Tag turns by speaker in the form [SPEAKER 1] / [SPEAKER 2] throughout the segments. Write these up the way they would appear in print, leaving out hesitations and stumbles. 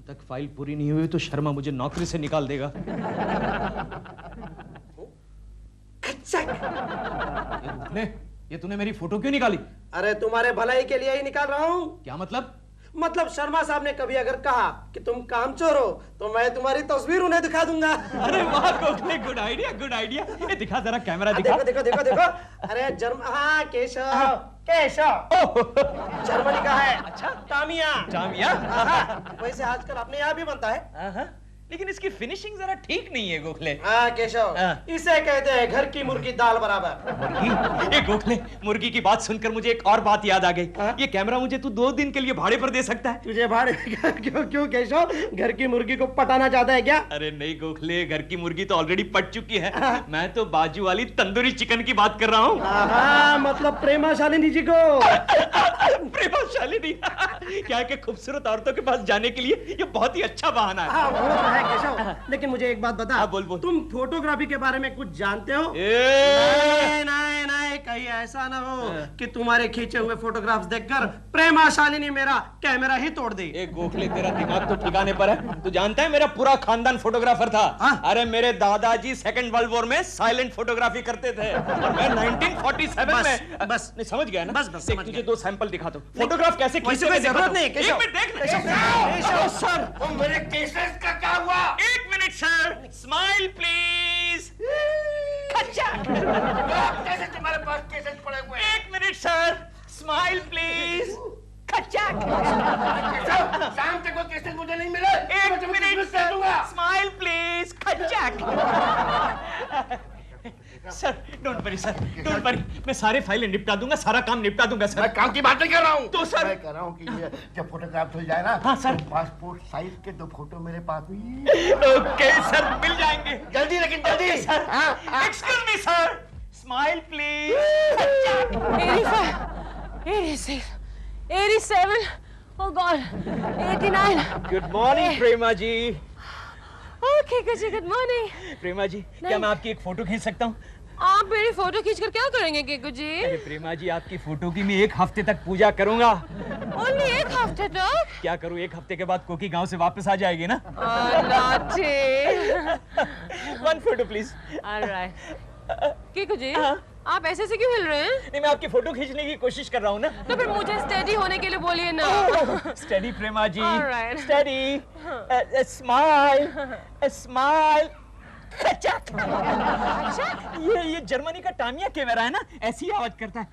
[SPEAKER 1] तक फाइल पूरी नहीं हुई तो शर्मा मुझे नौकरी से निकाल देगा। ये तूने मेरी फोटो क्यों निकाली?
[SPEAKER 2] अरे तुम्हारे भलाई के लिए ही निकाल रहा हूँ।
[SPEAKER 1] क्या मतलब?
[SPEAKER 2] मतलब शर्मा साहब ने कभी अगर कहा कि तुम कामचोर हो तो मैं तुम्हारी तस्वीर उन्हें दिखा दूंगा।
[SPEAKER 1] अरे वाह Gokhale, good idea, good idea. ये दिखा जरा, कैमरा दिखा।
[SPEAKER 2] देखो देखो देखो देखो। अरे हाँ केशव, केशव जर्मनी का है।
[SPEAKER 1] अच्छा,
[SPEAKER 2] टामिया।
[SPEAKER 1] टामिया।
[SPEAKER 2] वैसे आजकल अपने यहाँ भी बनता है,
[SPEAKER 1] लेकिन इसकी फिनिशिंग जरा ठीक नहीं है गोखले।
[SPEAKER 2] हाँ केशव, इसे कहते हैं घर की मुर्गी दाल बराबर।
[SPEAKER 1] मुर्गी? ये गोखले, मुर्गी की बात सुनकर मुझे एक और बात याद आ गई। ये कैमरा मुझे तू 2 दिन के लिए भाड़े पर दे सकता है?
[SPEAKER 2] तुझे भाड़े? क्यों क्यों केशव, घर की मुर्गी को पटाना चाहता है क्या?
[SPEAKER 1] अरे नहीं गोखले, घर की मुर्गी तो ऑलरेडी पट चुकी है। मैं तो बाजू वाली तंदूरी चिकन की बात कर रहा हूँ।
[SPEAKER 2] मतलब प्रेमा शालिनी जी को।
[SPEAKER 1] प्रेमा शालिनी? क्या है कि खूबसूरत औरतों के पास जाने के लिए ये बहुत ही अच्छा बहाना है।
[SPEAKER 2] वो तो है केशव, लेकिन मुझे एक बात बता।
[SPEAKER 1] बोल बोल।
[SPEAKER 2] तुम फोटोग्राफी के बारे में कुछ जानते हो?
[SPEAKER 1] नहीं
[SPEAKER 2] नहीं नहीं, कहीं ऐसा ना हो कि तुम्हारे खींचे हुए फोटोग्राफ्स देखकर प्रेमा शालिनी मेरा कैमरा ही तोड़ दे।
[SPEAKER 1] एक गोखले, तेरा दिमाग तो ठिकाने पर है। तू जानता है मेरा पूरा खानदान फोटोग्राफर था। अरे मेरे दादाजी सेकंड वर्ल्ड वॉर में साइलेंट फोटोग्राफी करते थे और मैं 1947 में
[SPEAKER 2] बस
[SPEAKER 1] नहीं, समझ गया ना?
[SPEAKER 2] बस
[SPEAKER 1] देख, तुझे 2 सैंपल दिखा दो। फोटोग्राफ कैसे खींचते हैं
[SPEAKER 2] जरूरत नहीं।
[SPEAKER 1] एक मिनट देख।
[SPEAKER 2] केशव सर,
[SPEAKER 3] मेरे केसेस का क्या हुआ?
[SPEAKER 1] 1 मिनट सर, स्माइल प्लीज।
[SPEAKER 3] कैसे तुम्हारे पास केसेस पड़े हुए हैं?
[SPEAKER 1] 1 मिनट सर, स्माइल प्लीज।
[SPEAKER 3] शाम तक वो केसेस मुझे नहीं मिले।
[SPEAKER 1] 1 minute sir, smile please. Sir don't worry sir, don't worry, मैं सारे फाइलें निपटा दूंगा, सारा काम निपटा दूंगा सर।
[SPEAKER 3] मैं काम की बात नहीं कर रहा हूँ।
[SPEAKER 1] तो सर
[SPEAKER 3] मैं कह रहा हूँ कि ये जब फोटोग्राफ हो जाए ना,
[SPEAKER 1] हाँ सर,
[SPEAKER 3] तो पासपोर्ट साइज के 2 फोटो मेरे पास
[SPEAKER 1] ओके सर, मिल जाएंगे
[SPEAKER 3] जल्दी, लेकिन जल्दी
[SPEAKER 1] sir. Excuse me sir, smile please.
[SPEAKER 4] 85, 86, 87, oh God, 89.
[SPEAKER 1] Good morning Prema ji.
[SPEAKER 4] Okay, good morning.
[SPEAKER 1] Prema ji, क्या मैं आपकी एक फोटो खींच सकता हूँ?
[SPEAKER 4] आप मेरी फोटो खींचकर क्या करेंगे केकू जी?
[SPEAKER 1] अरे प्रेमा जी, आपकी फोटो की मैं 1 हफ्ते तक पूजा करूंगा।
[SPEAKER 4] Only 1 हफ्ते तक?
[SPEAKER 1] क्या करूँ, 1 हफ्ते के बाद कोकी गांव से वापस आ जाएगी ना। One photo please.
[SPEAKER 4] All right. Keku जी, आप ऐसे से क्यों हिल रहे हैं?
[SPEAKER 1] नहीं, मैं आपकी फोटो खींचने की कोशिश कर रहा हूँ ना।
[SPEAKER 4] तो फिर मुझे स्टेडी होने के लिए बोलिए ना।
[SPEAKER 1] Steady Prema ji,
[SPEAKER 4] All right.
[SPEAKER 1] Steady, smile, smile. ये जर्मनी का टामिया कैमरा है ना, ऐसी आवाज करता है।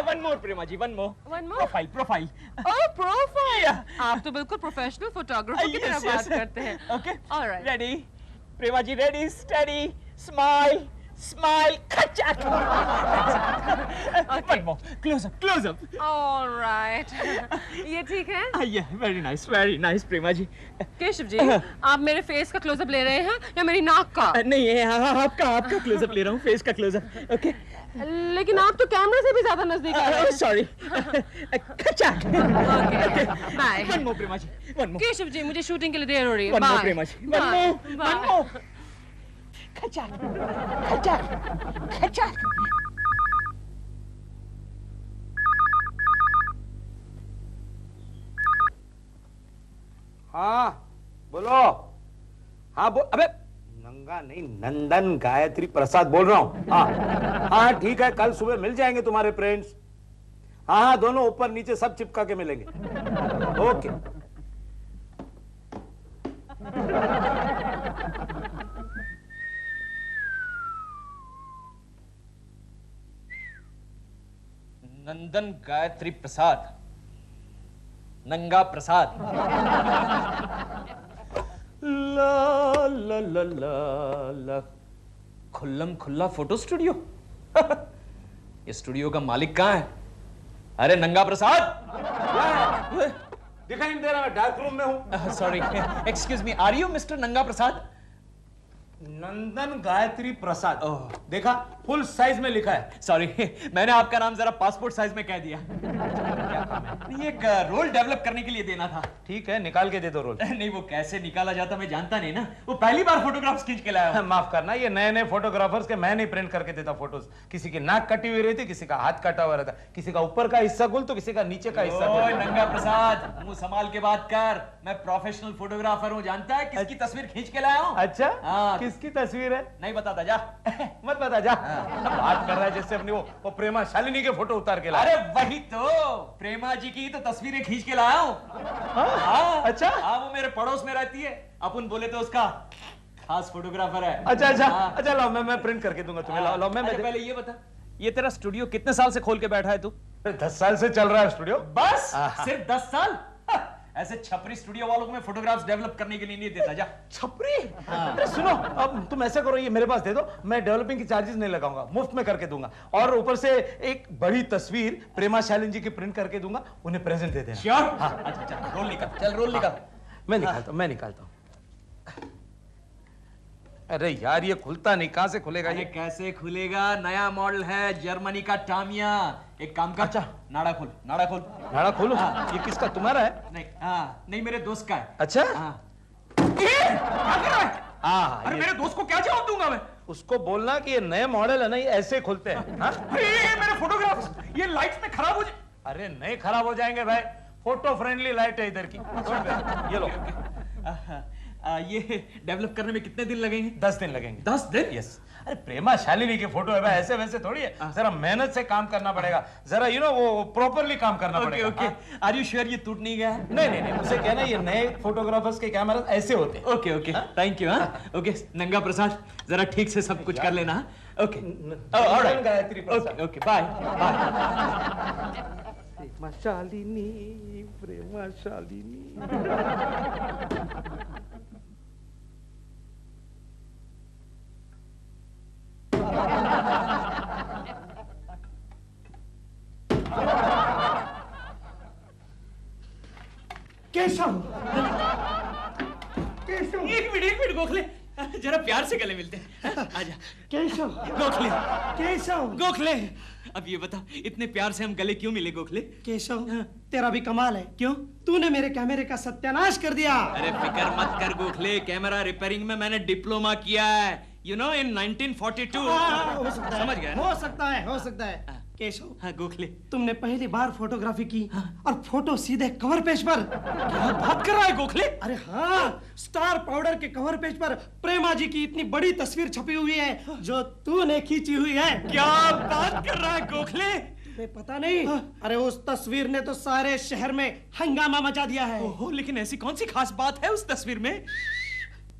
[SPEAKER 1] One more Prema ji, one more. Profile, profile.
[SPEAKER 4] Oh profile, आप तो बिल्कुल प्रोफेशनल फोटोग्राफर की तरह बात करते हैं।
[SPEAKER 1] Okay,
[SPEAKER 4] alright,
[SPEAKER 1] ready Prema ji, ready, steady, smile, smile. One more, close up, close up.
[SPEAKER 4] Alright, ये ठीक है?
[SPEAKER 1] Very nice Prema ji.
[SPEAKER 4] केशव जी, आप मेरे फेस का क्लोजअप ले रहे हैं या मेरी नाक का?
[SPEAKER 1] नहीं, आपका क्लोजअप ले रहा हूँ, फेस का क्लोजअप। ओके,
[SPEAKER 4] लेकिन आप तो कैमरे से भी ज्यादा नजदीक आ रहे हैं।
[SPEAKER 1] Sorry.
[SPEAKER 4] Bye.
[SPEAKER 1] One more Prema ji, one मोर।
[SPEAKER 4] केशव जी, मुझे शूटिंग के लिए देर हो रही है।
[SPEAKER 1] One more Prema ji, one मोर।
[SPEAKER 5] हाँ बोलो। हाँ अबे नंगा नहीं, नंदन गायत्री प्रसाद बोल रहा हूँ। हाँ हाँ ठीक है, कल सुबह मिल जाएंगे तुम्हारे फ्रेंड्स। हाँ हाँ, दोनों ऊपर नीचे सब चिपका के मिलेंगे। ओके।
[SPEAKER 1] नंदन गायत्री प्रसाद, नंगा प्रसाद। ला ला ला ला ला, खुल्लम खुल्ला फोटो स्टूडियो। ये स्टूडियो का मालिक कहाँ है? अरे नंगा प्रसाद,
[SPEAKER 5] दिखाई नहीं दे रहा, मैं डार्क रूम में हूँ।
[SPEAKER 1] Sorry, excuse me, are you mister Nanga Prasad?
[SPEAKER 5] नंदन गायत्री प्रसाद। देखा, फुल साइज में लिखा है।
[SPEAKER 1] सॉरी, मैंने आपका नाम जरा पासपोर्ट साइज में कह दिया।
[SPEAKER 5] काम है?
[SPEAKER 1] नहीं, एक रोल डेवलप करने के लिए देना था।
[SPEAKER 5] ठीक है, निकाल के दे दो रोल।
[SPEAKER 1] नहीं, वो कैसे निकाला जाता मैं जानता नहीं ना। वो पहली बार फोटोग्राफ्स खींच के लाया हूं।
[SPEAKER 5] माफ करना, ये नए नए फोटोग्राफर्स के मैं नहीं प्रिंट करके देता फोटोज। किसी की नाक कटी हुई रहती, किसी का हाथ कटा हुआ रहता, किसी का ऊपर का हिस्सा गुल तो किसी का नीचे का हिस्सा
[SPEAKER 1] ओए
[SPEAKER 5] गुल।
[SPEAKER 1] नंगा प्रसाद, मुंह संभाल के बात कर। मैं प्रोफेशनल फोटोग्राफर हूँ, जानता है किसकी तस्वीर खींच के लाया हूँ?
[SPEAKER 5] अच्छा,
[SPEAKER 1] हाँ।
[SPEAKER 5] किसकी तस्वीर है?
[SPEAKER 1] नहीं बताता जा।
[SPEAKER 5] मत बता जा। बात कर रहा है जैसे अपनी वो प्रेमा शालिनी के फोटो उतार के लाया।
[SPEAKER 1] अरे वही तो, प्रेमा जी की तो तस्वीरें खींच के लाया हूँ। हाँ,
[SPEAKER 5] अच्छा?
[SPEAKER 1] हाँ, वो मेरे पड़ोस में रहती है, अपन बोले तो उसका खास फोटोग्राफर है।
[SPEAKER 5] अच्छा अच्छा
[SPEAKER 1] हाँ।
[SPEAKER 5] अच्छा, लाओ मैं प्रिंट करके दूंगा तुम्हें। लाओ लाओ, मैं
[SPEAKER 1] अच्छा, पहले ये बता, ये तेरा स्टूडियो कितने साल से खोल के बैठा है तू?
[SPEAKER 5] 10 साल से चल रहा है स्टूडियो।
[SPEAKER 1] बस
[SPEAKER 5] हाँ।
[SPEAKER 1] सिर्फ 10 साल? ऐसे छपरी स्टूडियो वालों को मैं फोटोग्राफ्स डेवलप करने के लिए नहीं देता। जा।
[SPEAKER 5] छपरी? अरे सुनो, अब तुम ऐसा करो, ये मेरे पास दे दो, मैं डेवलपिंग की चार्जेस नहीं लगाऊंगा, मुफ्त में करके दूंगा। और ऊपर से एक बड़ी तस्वीर प्रेमा शालिनी जी की प्रिंट करके दूंगा, उन्हें प्रेजेंट दे देना।
[SPEAKER 1] श्योर? अच्छा अच्छा, रोल निकाल, चल रोल निकाल।
[SPEAKER 5] मैं निकालता हूँ। अरे यार, ये खुलता नहीं, कहां से खुलेगा
[SPEAKER 1] अरे
[SPEAKER 5] ये?
[SPEAKER 1] कैसे खुलेगा? नया मॉडल है, जर्मनी का टामिया। एक काम कर,
[SPEAKER 5] अच्छा।
[SPEAKER 1] नाड़ा खोल, नाड़ा खोल।
[SPEAKER 5] नाड़ा खोलो। ये किसका, तुम्हारा है?
[SPEAKER 1] नहीं, हाँ, नहीं, मेरे दोस्त का है।
[SPEAKER 5] अच्छा।
[SPEAKER 1] हाँ। क्या कर रहा है?
[SPEAKER 5] हाँ,
[SPEAKER 1] अरे
[SPEAKER 5] ये-
[SPEAKER 1] मेरे दोस्त को क्या जवाब दूंगा मैं?
[SPEAKER 5] उसको बोलना कि ये नए मॉडल है ना, ये ऐसे खुलते हैं। हाँ?
[SPEAKER 1] अरे ये मेरे फोटोग्राफ्स, ये लाइट्स में खराब हो जाए।
[SPEAKER 5] अरे नहीं खराब हो जाएंगे भाई, फोटो फ्रेंडली लाइट है इधर की। ये लो।
[SPEAKER 1] ये डेवलप करने में कितने दिन लगेंगे?
[SPEAKER 5] 10 दिन लगेंगे।
[SPEAKER 1] 10 दिन?
[SPEAKER 5] यस। अरे प्रेमा शालिनी की फोटो है भाई, ऐसे वैसे थोड़ी है। जरा मेहनत से काम करना पड़ेगा, जरा वो प्रॉपरली काम करना
[SPEAKER 1] ओके
[SPEAKER 5] पड़ेगा।
[SPEAKER 1] ओके, आर यू श्योर ये टूट नहीं गया है?
[SPEAKER 5] नहीं, मुझे कहना, ये नए फोटोग्राफर्स के कैमरा ऐसे होते हैं।
[SPEAKER 1] Okay okay, thank you. हाँ, ओके नंगा प्रसाद, जरा ठीक से सब कुछ कर लेना। Okay, alright,
[SPEAKER 5] Gayatri Prasad.
[SPEAKER 1] Okay okay, bye bye.
[SPEAKER 5] Prema Shalini, Prema Shalini.
[SPEAKER 2] Keshav,
[SPEAKER 1] एक मिनट गोखले, जरा प्यार से गले मिलते हैं। आजा
[SPEAKER 2] केशव,
[SPEAKER 1] गोखले,
[SPEAKER 2] केशव,
[SPEAKER 1] गोखले। अब ये बता, इतने प्यार से हम गले क्यों मिले गोखले?
[SPEAKER 2] केशव, तेरा भी कमाल है। क्यों? तूने मेरे कैमरे का सत्यानाश कर दिया।
[SPEAKER 1] अरे फिक्र मत कर गोखले, कैमरा रिपेयरिंग में मैंने डिप्लोमा किया है, यू नो, इन 1942।
[SPEAKER 2] हो सकता है,
[SPEAKER 1] समझ गया ना?
[SPEAKER 2] हो सकता है, हो सकता है। केशव,
[SPEAKER 1] हाँ गोखले,
[SPEAKER 2] तुमने पहली बार फोटोग्राफी की और फोटो सीधे कवर पेज पर।
[SPEAKER 1] क्या बात कर रहा है गोखले?
[SPEAKER 2] अरे हाँ, स्टार पाउडर के कवर पेज पर प्रेमा जी की इतनी बड़ी तस्वीर छपी हुई है जो तूने खींची हुई है।
[SPEAKER 1] क्या बात कर रहा है गोखले?
[SPEAKER 2] तुम्हें पता नहीं? अरे उस तस्वीर ने तो सारे शहर में हंगामा मचा दिया है।
[SPEAKER 1] ओहो, लेकिन ऐसी कौन सी खास बात है उस तस्वीर में?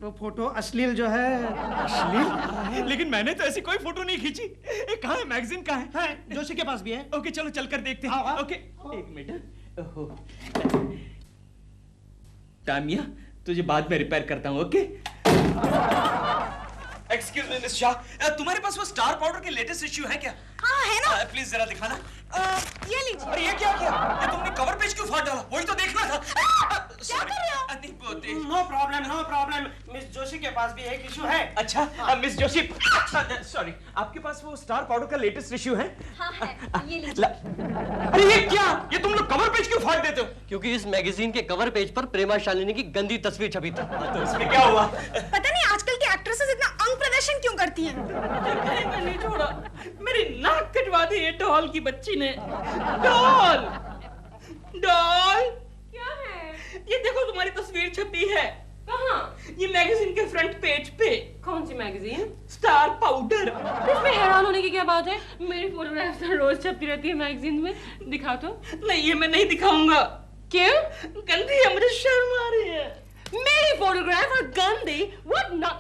[SPEAKER 2] वो फोटो अश्लील जो है।
[SPEAKER 1] अश्लील? लेकिन मैंने तो ऐसी कोई फोटो नहीं खींची। कहाँ है मैगजीन? कहाँ है?
[SPEAKER 2] है, जोशी के पास भी है।
[SPEAKER 1] ओके चलो चलकर देखते
[SPEAKER 2] आओ,
[SPEAKER 1] हैं।
[SPEAKER 2] आओ।
[SPEAKER 1] ओके, एक मिनट। ओहो, तामिया, तुझे बाद में रिपेयर करता हूँ। Okay. Excuse me miss Shah, तुम्हारे पास वो स्टार पाउडर के लेटेस्ट इश्यू है क्या?
[SPEAKER 4] हाँ है ना।
[SPEAKER 1] प्लीज जरा दिखाना।
[SPEAKER 4] ये लीजिए।
[SPEAKER 1] अरे ये क्या किया? ये तुमने कवर पेज क्यों फाड़ डाला? वही तो देखना था।
[SPEAKER 4] क्या कर रहे हो?
[SPEAKER 1] नहीं, वो तेज।
[SPEAKER 2] No problem, no problem. Miss Joshi के पास भी एक इशू है।
[SPEAKER 1] अच्छा, मिस जोशी, सॉरी, आपके पास वो स्टार पाउडर का लेटेस्ट इश्यू है?
[SPEAKER 4] हाँ है, ये लीजिए।
[SPEAKER 1] अरे ये क्या? ये तुम लोग कवर पेज क्यों फाड़ देते हो?
[SPEAKER 6] क्योंकि इस मैगजीन के कवर पेज पर प्रेमा शालिनी की गंदी तस्वीर छपी थी।
[SPEAKER 1] तो इसमें क्या हुआ?
[SPEAKER 4] पता नहीं आजकल की एक्ट्रेसेस इतना अंग प्रदर्शन क्यों करती हैं?
[SPEAKER 7] मैंने नहीं छोड़ा, मेरी नाक कटवा दी है डॉल की बच्ची ने। डॉल, डॉल,
[SPEAKER 4] क्या है?
[SPEAKER 7] ये देखो तुम्हारी तस्वीर छपी है।
[SPEAKER 4] कहाँ?
[SPEAKER 7] ये मैगजीन के फ्रंट पेज पे।
[SPEAKER 4] कौन सी मैगजीन?
[SPEAKER 7] Star powder.
[SPEAKER 4] इसमें हैरान होने की क्या बात है? मेरी फोटोग्राफ्स तो रोज छपती रहती है मैगजीन में। दिखा तो।
[SPEAKER 7] नहीं, ये मैं नहीं दिखाऊंगा।
[SPEAKER 4] क्यों?
[SPEAKER 7] गंदी है, मुझे शर्म आ रही है।
[SPEAKER 4] मेरी फोटोग्राफ और गंदी? What not?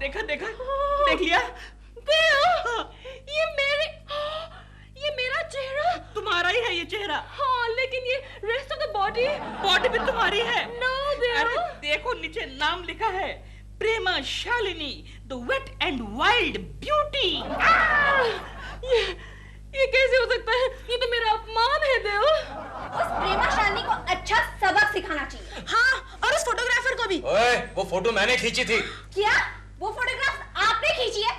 [SPEAKER 7] देखा देखा, देख लिया?
[SPEAKER 4] ये मेरा चेहरा।
[SPEAKER 7] तुम्हारा ही है ये चेहरा।
[SPEAKER 4] हाँ, लेकिन ये rest of the body.
[SPEAKER 7] Body भी तुम्हारी है।
[SPEAKER 4] No, देव।
[SPEAKER 7] अरे देखो, नीचे नाम लिखा है, Prema Shalini, the wet and wild beauty.
[SPEAKER 4] ये कैसे हो सकता है? ये तो मेरा अपमान है देव।
[SPEAKER 8] उस प्रेमा शालिनी को अच्छा सबक सिखाना चाहिए।
[SPEAKER 4] हाँ, और उस फोटोग्राफर को भी।
[SPEAKER 1] ओए, वो फोटो मैंने खींची थी।
[SPEAKER 8] क्या वो फोटोग्राफ आपने खींची? खींची है?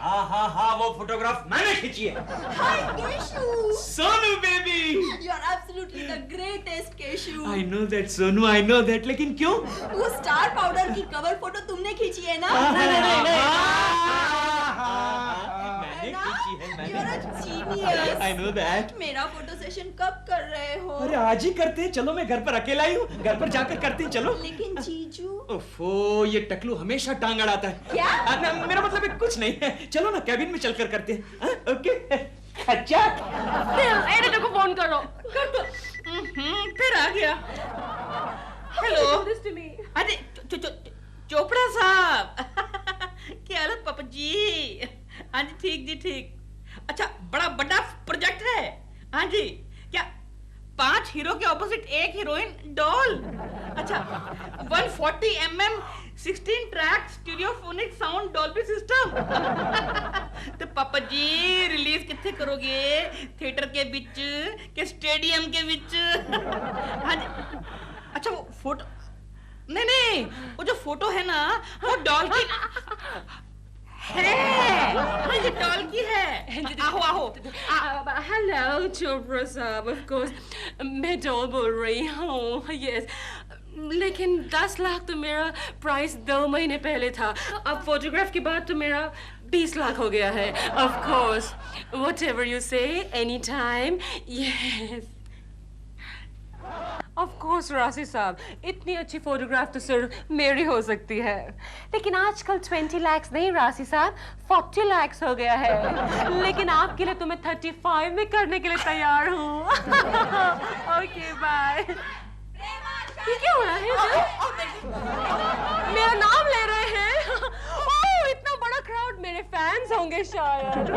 [SPEAKER 1] हाँ वो फोटोग्राफ मैंने खींची है।
[SPEAKER 8] Hi Keshu,
[SPEAKER 1] Sonu baby.
[SPEAKER 8] You are absolutely the greatest Keshu.
[SPEAKER 1] I know that Sonu, I know that, लेकिन क्यों?
[SPEAKER 8] वो स्टार पाउडर की कवर फोटो तुमने खींची है ना?
[SPEAKER 1] मैंने खींची है,
[SPEAKER 8] यू आर
[SPEAKER 1] मैंने।
[SPEAKER 8] A genius.
[SPEAKER 1] I know that।
[SPEAKER 8] मेरा फोटो सेशन कब कर रहे हो?
[SPEAKER 1] अरे आज ही करते हैं, चलो मैं घर पर अकेला ही हूँ, घर पर जाकर करते हैं, चलो।
[SPEAKER 8] लेकिन जीजू।
[SPEAKER 1] ओफो, ये टकलू हमेशा टांग अड़ाता है।
[SPEAKER 8] क्या?
[SPEAKER 1] मेरा मतलब है कुछ नहीं है, चलो ना कैबिन में चलकर करते हैं। ओके। अच्छा।
[SPEAKER 4] एडिटर को फोन करो।
[SPEAKER 7] कर दो। फिर आ गया। हेलो। अरे चोपड़ा साहब। क्या हालत पापा जी? हाँ जी ठीक जी ठीक। अच्छा बड़ा प्रोजेक्ट है। हाँ जी क्या 5 हीरो के ऑपोजिट एक हीरोइन डॉल? अच्छा 140 mm 16 track stereophonic sound Dolby system. तो पापा जी रिलीज कितने करोगे? थिएटर के बीच के स्टेडियम के बीच? हाँ जी। अच्छा वो फोटो नहीं वो जो फोटो है ना वो डॉल की है। हाँ ये डॉल की है। आओ
[SPEAKER 4] हेलो चोपड़ा साहब, ऑफ कोर्स मैं डॉल बोल रही हूँ। यस, लेकिन 10 लाख तो मेरा प्राइस 2 महीने पहले था। अब फोटोग्राफ के बाद तो मेरा 20 लाख हो गया है। ऑफ कोर्स व्हाटएवर यू से, any time. Yes of course राशि साहब, इतनी अच्छी फोटोग्राफ तो सिर्फ मेरी हो सकती है। लेकिन आजकल 20 लाख नहीं राशि साहब, 40 लाख हो गया है। लेकिन आपके लिए तो मैं 35 में करने के लिए तैयार हूँ। Okay bye. ये क्या हो रहा है? मेरा नाम ले रहे हैं। ओह इतना बड़ा क्राउड, मेरे फैंस होंगे शायद।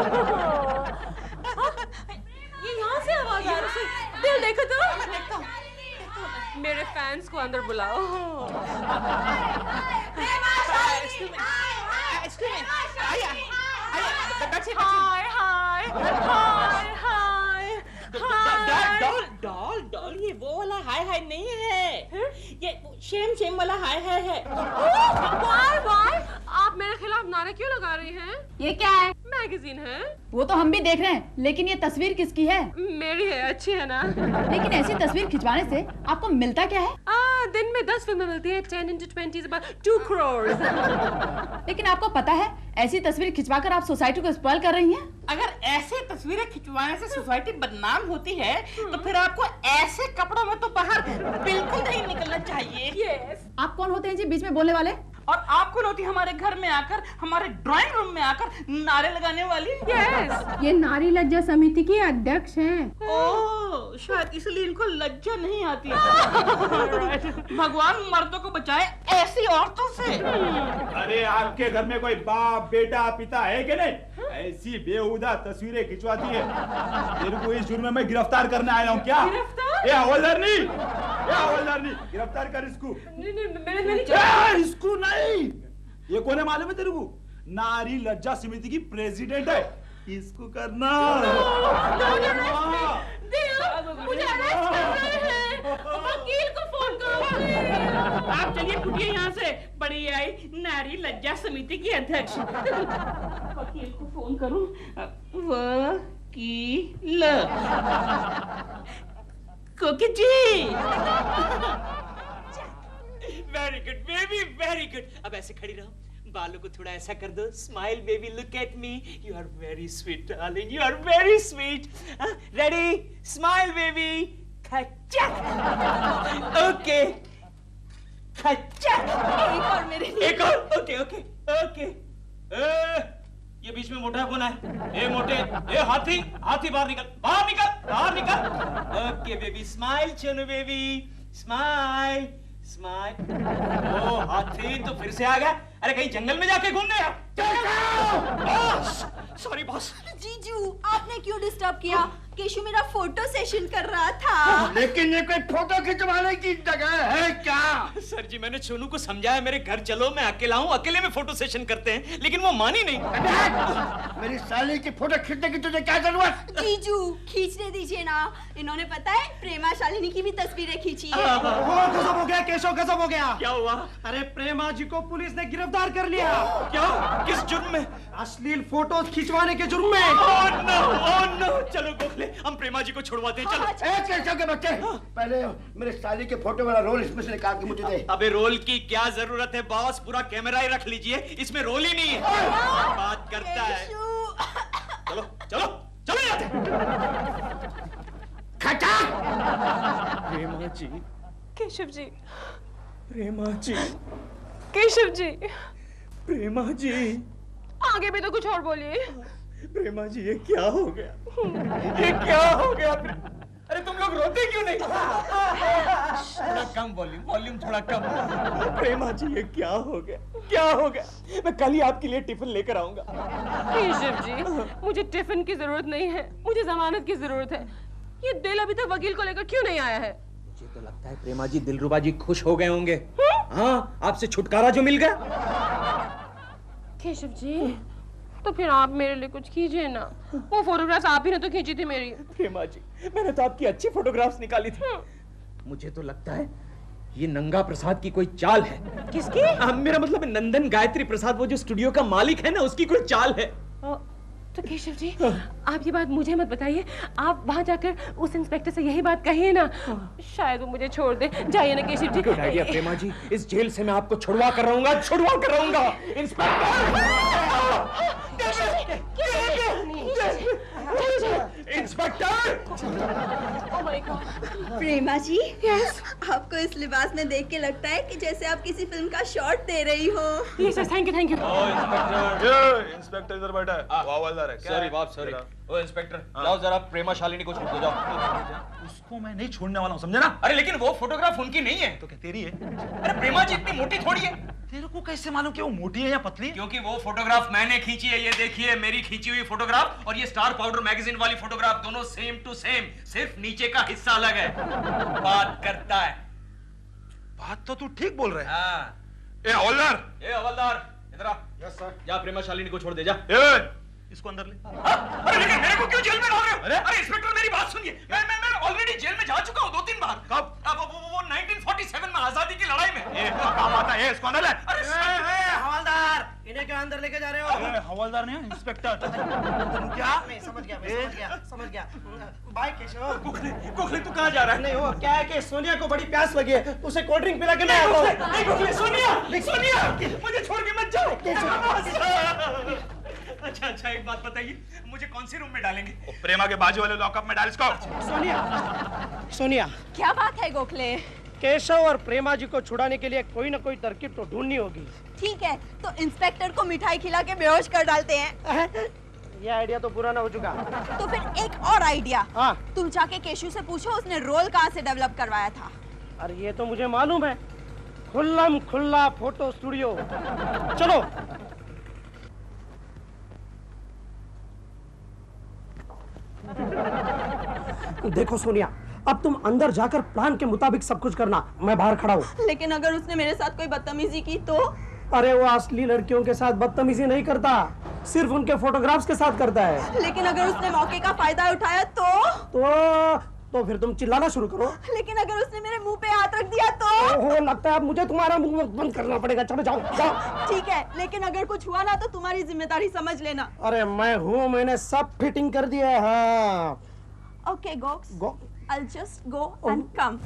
[SPEAKER 4] ये यहाँ से आवाज आ रही है। दिल देखो तो। मेरे फैंस को अंदर बुलाओ।
[SPEAKER 7] डॉल ये वो वाला हाय हाय नहीं है। ये शेम वाला हाय हाय है।
[SPEAKER 4] वाई आप मेरे खिलाफ नारे क्यों लगा रही हैं?
[SPEAKER 9] ये क्या है?
[SPEAKER 4] मैगजीन है।
[SPEAKER 9] वो तो हम भी देख रहे हैं, लेकिन ये तस्वीर किसकी है?
[SPEAKER 4] मेरी है, अच्छी है ना?
[SPEAKER 9] लेकिन ऐसी तस्वीर खिंचवाने से आपको मिलता क्या है?
[SPEAKER 4] दिन में 10 फिल्में मिलती है। 10 into 20 is about 2 crores।
[SPEAKER 9] लेकिन आपको पता है ऐसी तस्वीर खिंचवाकर आप सोसाइटी को स्पॉइल कर रही हैं?
[SPEAKER 7] अगर ऐसे तस्वीरें खिंचवाने से सोसाइटी बदनाम होती है तो फिर आपको ऐसे कपड़ों में तो बाहर बिल्कुल नहीं निकलना चाहिए।
[SPEAKER 4] Yes।
[SPEAKER 9] आप कौन होते हैं जी बीच में बोलने वाले?
[SPEAKER 7] और आप कौन होती हमारे घर में आकर, हमारे ड्राइंग रूम में आकर नारे लगाने वाली?
[SPEAKER 4] Yes।
[SPEAKER 9] ये नारी लज्जा समिति की अध्यक्ष हैं।
[SPEAKER 7] ओह शायद इसलिए इनको लज्जा नहीं आती। भगवान मर्दों को बचाए ऐसी औरतों से।
[SPEAKER 5] अरे आपके घर में कोई बाप बेटा पिता है कि नहीं? ऐसी बेहुदा तस्वीरें खिंचवाती है। तेरे को इस जुर्म में मैं गिरफ्तार करने आया हूँ क्या?
[SPEAKER 4] गिरफ्तार?
[SPEAKER 5] ये हवलदारनी, गिरफ्तार कर इसको।
[SPEAKER 4] नहीं
[SPEAKER 5] इसको नहीं, ये कौन है मालूम है तेरे को? नारी लज्जा समिति की प्रेसिडेंट है। इसको करना।
[SPEAKER 4] मुझे अरेस्ट कर रहे हैं। वकील को फोन करो।
[SPEAKER 7] आप चलिए फुटिए यहाँ से। बड़ी आई नारी लज्जा समिति की अध्यक्ष। वकील को फोन करूं? वकील Koki ji.
[SPEAKER 1] Very good baby, very good. अब ऐसे खड़ी रहो, बालों को थोड़ा ऐसा कर दो। Smile baby, look at me. You are very sweet darling, you are very sweet. Ready? Smile baby. खच्चक। ओके खच्चक।
[SPEAKER 8] एक और मेरे लिए।
[SPEAKER 1] एक और। Okay okay okay. ये बीच में मोटा कौन है? ये मोटे, ये हाथी बाहर निकल, बाहर निकल, बाहर निकल। ओके बेबी, स्माइल चलो बेबी, स्माइल स्माइल। ओ हाथी तो फिर से आ गया। अरे कहीं जंगल में जाके घूमने यार। Sorry boss.
[SPEAKER 8] जीजू आपने क्यों डिस्टर्ब किया? केशु मेरा फोटो सेशन कर रहा था।
[SPEAKER 3] लेकिन ये कोई फोटो खिंचवाने की जगह है क्या?
[SPEAKER 1] सर जी मैंने सोनू को समझाया मेरे घर चलो, मैं अकेला हूँ, अकेले में फोटो सेशन करते हैं, लेकिन वो मानी नहीं।
[SPEAKER 3] मेरी साली की फोटो खींचने की तुझे क्या जरूरत?
[SPEAKER 8] जीजू खींचने दीजिए ना, इन्होंने पता है प्रेमा शालिनी की भी तस्वीरें खींची है।
[SPEAKER 2] गजब हो गया केशव, गजब हो गया।
[SPEAKER 1] क्या हुआ?
[SPEAKER 2] अरे प्रेमा जी को पुलिस ने गिरफ्तार कर लिया।
[SPEAKER 1] क्या? किस जुर्म में?
[SPEAKER 2] अश्लील फोटो खिंचवाने के जुर्म में।
[SPEAKER 1] ओह नो, चलो गोखले हम प्रेमा जी को छुड़वाते हैं, चलो।
[SPEAKER 3] केशव के बच्चे, पहले मेरे साली के फोटो वाला रोल इसमें से निकाल के मुझे दे।
[SPEAKER 1] अबे रोल की क्या जरूरत है बॉस, पूरा कैमरा ही रख लीजिए, इसमें रोल ही नहीं है। बात करता है। चलो चलो चलो जाते। प्रेमा जी,
[SPEAKER 4] केशव जी,
[SPEAKER 1] प्रेमा जी,
[SPEAKER 4] केशव जी,
[SPEAKER 1] प्रेमा जी,
[SPEAKER 4] आगे भी तो कुछ और बोलिए।
[SPEAKER 1] प्रेमा जी ये क्या हो गया? ये क्या हो गया? अरे तुम लोग रोते क्यों नहीं? थोड़ा कम वॉल्यूम थोड़ा कम। प्रेमा जी ये क्या हो गया? क्या हो गया? मैं कल ही आपके लिए टिफिन लेकर आऊंगा।
[SPEAKER 4] केशव जी, मुझे टिफिन की जरूरत नहीं है, मुझे जमानत की जरूरत है। ये दिल अभी तक वकील को लेकर क्यों नहीं आया है?
[SPEAKER 1] मुझे तो लगता है प्रेमा जी दिलरुबा जी खुश हो गए होंगे। हाँ, आपसे छुटकारा जो मिल गया।
[SPEAKER 4] केशव जी, तो फिर आप मेरे लिए कुछ कीजिए ना। वो फोटोग्राफ्स आप ही ने तो खींची थी मेरी।
[SPEAKER 1] प्रेमा जी, मैंने तो आपकी अच्छी फोटोग्राफ्स निकाली थी। मुझे तो लगता है ये नंगा प्रसाद की कोई चाल है।
[SPEAKER 4] किसकी?
[SPEAKER 1] मेरा मतलब है नंदन गायत्री प्रसाद, वो जो स्टूडियो का मालिक है ना, उसकी कोई चाल है।
[SPEAKER 4] तो केशव जी, आप ये बात मुझे मत बताइए, आप वहां जाकर उस इंस्पेक्टर से यही बात कहिए ना, शायद वो मुझे छोड़ दे। जाइए ना केशव जी।
[SPEAKER 1] गुड आइडिया प्रेमा जी, इस जेल से मैं आपको छुड़वा कर रहूंगा, छुड़वा कर रहूंगा। इंस्पेक्टर!
[SPEAKER 4] Oh my God!
[SPEAKER 8] प्रेमा जी, आपको इस लिबास में देख के लगता है कि जैसे आप किसी फिल्म का शॉट दे रही हो।
[SPEAKER 4] Yes, sir, thank you, thank you.
[SPEAKER 10] Inspector इधर बैठा है, वो हवलदार है।
[SPEAKER 1] सॉरी बाप, सॉरी। ओ इंस्पेक्टर, लाओ जरा प्रेमा शालिनी को छोड़ दो, जाओ।
[SPEAKER 10] उसको मैं नहीं छोड़ने वाला हूँ, समझे ना?
[SPEAKER 1] अरे लेकिन वो फोटोग्राफ उनकी नहीं है।
[SPEAKER 10] तो क्या तेरी है?
[SPEAKER 1] अरे प्रेमा जी इतनी मोटी थोड़ी है।
[SPEAKER 10] तेरे को कैसे मालूम कि वो मोटी है या पतली है?
[SPEAKER 1] क्योंकि वो फोटोग्राफ मैंने खींची है। ये देखिए मेरी खींची हुई फोटोग्राफ और ये स्टार पाउडर मैगजीन वाली फोटोग्राफ, दोनों सेम टू सेम, सिर्फ नीचे का हिस्सा अलग है। बात करता है।
[SPEAKER 10] बात तो तू ठीक बोल रहा है।
[SPEAKER 1] हाँ।
[SPEAKER 10] ए हवलदार!
[SPEAKER 1] ए हवलदार, इधर आ।
[SPEAKER 3] Yes sir.
[SPEAKER 1] जा प्रेमा शालिनी को छोड़ दे, जा।
[SPEAKER 10] इसको अंदर ले।
[SPEAKER 1] अरे लेकिन मेरे को क्यों जेल में डाल रहे हो? अरे इंस्पेक्टर मेरी बात सुनिए, मैं ऑलरेडी जेल में जा चुका हूँ 2-3 बार।
[SPEAKER 10] कब?
[SPEAKER 1] वो 1947 में आजादी की लड़ाई में।
[SPEAKER 10] काम आता है, इसको अंदर ले।
[SPEAKER 2] हवलदार, इन्हें क्यों अंदर लेके जा रहे हो?
[SPEAKER 10] हवलदार नहीं, इंस्पेक्टर। क्या?
[SPEAKER 2] मैं समझ गया। बाय केशव।
[SPEAKER 1] गोखले तू कहाँ जा रहा है?
[SPEAKER 2] नहीं, वो क्या है कि सोनिया को बड़ी प्यास लगी है, उसे कोल्ड ड्रिंक पिला के मैं आता हूँ।
[SPEAKER 1] नहीं गोखले, सोनिया मुझे छोड़ के मत जाओ। अच्छा एक बात बताइए, मुझे कौन से रूम में डालेंगे?
[SPEAKER 10] प्रेमा के बाजू वाले लॉकअप में डाल इसको।
[SPEAKER 2] सोनिया,
[SPEAKER 8] क्या बात है गोखले?
[SPEAKER 2] केशव और प्रेमा जी को छुड़ाने के लिए कोई ना कोई तरकीब तो ढूंढनी होगी।
[SPEAKER 8] ठीक है, तो इंस्पेक्टर को मिठाई खिला के बेहोश कर डालते हैं।
[SPEAKER 2] ये आइडिया तो पुराना हो चुका।
[SPEAKER 8] तो फिर एक और आइडिया।
[SPEAKER 2] हाँ।
[SPEAKER 8] तुम जाके केशु से पूछो उसने रोल कहाँ से डेवलप करवाया था।
[SPEAKER 2] अरे ये तो मुझे मालूम है, खुल्लम खुल्ला फोटो स्टूडियो। चलो। देखो सोनिया, अब तुम अंदर जाकर प्लान के मुताबिक सब कुछ करना, मैं बाहर खड़ा हूँ।
[SPEAKER 8] लेकिन अगर उसने मेरे साथ कोई बदतमीजी की तो?
[SPEAKER 2] अरे वो असली लड़कियों के साथ बदतमीजी नहीं करता, सिर्फ उनके फोटोग्राफ्स के साथ करता है।
[SPEAKER 8] लेकिन अगर उसने मौके का फायदा उठाया
[SPEAKER 2] तो फिर तुम चिल्लाना शुरू करो।
[SPEAKER 8] लेकिन अगर उसने मेरे मुंह पे हाथ रख दिया तो?
[SPEAKER 2] ओहो, लगता है अब मुझे तुम्हारा मुंह बंद करना पड़ेगा। चलो जाओ।
[SPEAKER 8] ठीक है, लेकिन अगर कुछ हुआ ना तो तुम्हारी जिम्मेदारी समझ लेना।
[SPEAKER 2] अरे मैं हूँ, मैंने सब फिटिंग कर दिया है। हाँ।
[SPEAKER 8] Okay, Gox.
[SPEAKER 2] Go.
[SPEAKER 8] I'll just go and come.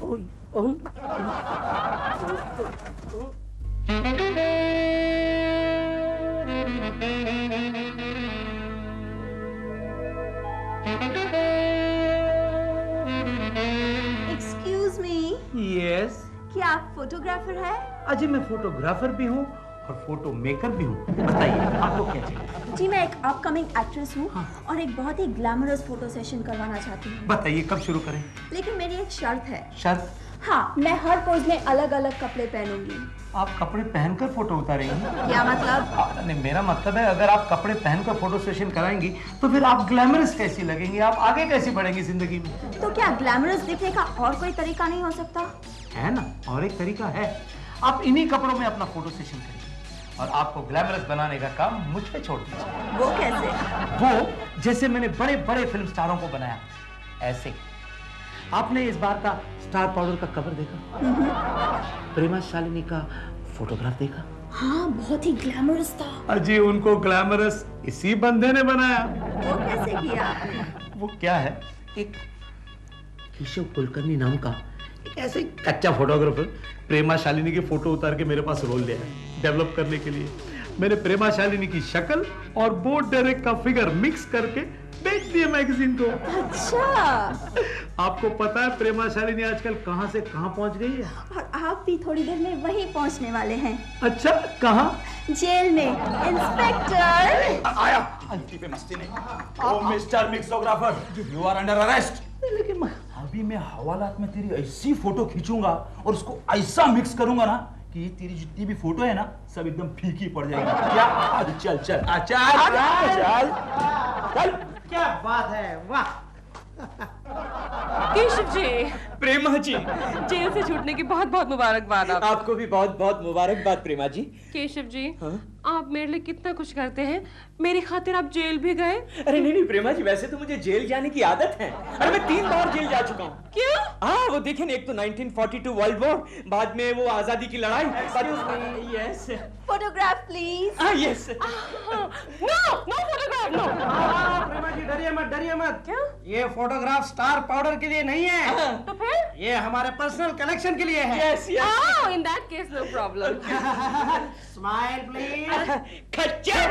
[SPEAKER 8] Excuse me.
[SPEAKER 5] Yes,
[SPEAKER 8] क्या आप फोटोग्राफर हैं?
[SPEAKER 5] अजी मैं फोटोग्राफर भी हूँ और फोटो मेकर भी हूँ। बताइए आपको क्या चाहिए?
[SPEAKER 8] जी मैं एक अपकमिंग एक्ट्रेस हूँ और एक बहुत ही ग्लैमरस फोटो सेशन करवाना चाहती हूँ।
[SPEAKER 5] बताइए कब शुरू करें?
[SPEAKER 8] लेकिन मेरी एक शर्त है।
[SPEAKER 5] शर्त?
[SPEAKER 8] हाँ, मैं हर पोज में अलग अलग कपड़े पहनूंगी।
[SPEAKER 5] आप कपड़े पहनकर फोटो उतारेंगी?
[SPEAKER 8] क्या मतलब?
[SPEAKER 5] नहीं, मेरा मतलब है अगर आप कपड़े पहनकर फोटो सेशन कराएंगी तो फिर आप ग्लैमरस कैसी लगेंगी, आप आगे कैसे बढ़ेंगी जिंदगी में?
[SPEAKER 8] तो क्या ग्लैमरस दिखने का और कोई तरीका नहीं हो सकता?
[SPEAKER 5] है ना, और एक तरीका है। आप इन्हीं कपड़ों में अपना फोटो सेशन करिए और आपको ग्लैमरस बनाने का काम मुझ पे छोड़ दीजिए।
[SPEAKER 8] वो कैसे?
[SPEAKER 5] वो जैसे मैंने बड़े बड़े फिल्म स्टारों को बनाया ऐसे। आपने इस बार का स्टार पाउडर का कवर देखा? प्रेमा शालिनी का फोटोग्राफ देखा?
[SPEAKER 8] हाँ, बहुत ही ग्लैमरस था।
[SPEAKER 5] अजी उनको ग्लैमरस इसी बंदे ने बनाया।
[SPEAKER 8] वो कैसे किया आपने?
[SPEAKER 5] वो क्या है, एक केशव कुलकर्णी नाम का एक ऐसे ही कच्चा फोटोग्राफर प्रेमा शालिनी की फोटो उतार के मेरे पास रोल लिया है डेवलप करने के लिए। मैंने प्रेमा शालिनी की शक्ल और बोट डेरेक का फिगर मिक्स करके बेच दिए मैगजीन को।
[SPEAKER 8] अच्छा।
[SPEAKER 5] आपको पता है प्रेमा शालिनी आजकल कहां से कहां पहुंच गई है?
[SPEAKER 8] और आप भी थोड़ी देर में वहीं पहुंचने वाले हैं।
[SPEAKER 5] अच्छा, कहां?
[SPEAKER 8] जेल में। इंस्पेक्टर
[SPEAKER 3] आया अंती पे मस्ती नहीं। Oh mister mixographer, you are under arrest.
[SPEAKER 5] लेकिन अभी मैं हवालात में तेरी ऐसी फोटो खींचूंगा और उसको ऐसा मिक्स करूंगा ना कि तेरी जितनी भी फोटो है ना सब एकदम फीकी पड़ जाएगी। क्या? चल चल चल चल।
[SPEAKER 2] क्या बात है, वाह।
[SPEAKER 4] केशव जी,
[SPEAKER 1] प्रेमा जी,
[SPEAKER 4] जेल से छूटने की बहुत बहुत मुबारकबाद
[SPEAKER 1] आपको भी बहुत बहुत मुबारकबाद प्रेमा जी।
[SPEAKER 4] केशव जी, आप मेरे लिए कितना कुछ करते हैं, मेरी खातिर आप जेल भी गए।
[SPEAKER 1] अरे नहीं प्रेमा जी, वैसे तो मुझे जेल जाने की आदत है। अरे मैं 3 बार जेल जा चुका हूँ।
[SPEAKER 4] क्यों?
[SPEAKER 1] हाँ, वो देखे ना, एक तो 1942 वर्ल्ड वॉर, बाद में वो आजादी की लड़ाई। Yes
[SPEAKER 8] photograph please.
[SPEAKER 1] Yes.
[SPEAKER 4] No photograph, no.
[SPEAKER 2] Prema ji डरिए मत।
[SPEAKER 4] क्या?
[SPEAKER 2] ये फोटोग्राफ स्टार पाउडर के लिए नहीं है,
[SPEAKER 4] तो फिर?
[SPEAKER 2] ये हमारे पर्सनल कलेक्शन के लिए है।
[SPEAKER 1] Yes yes.
[SPEAKER 4] Oh, in that case, no problem.
[SPEAKER 2] Smile please.
[SPEAKER 1] खच्चर।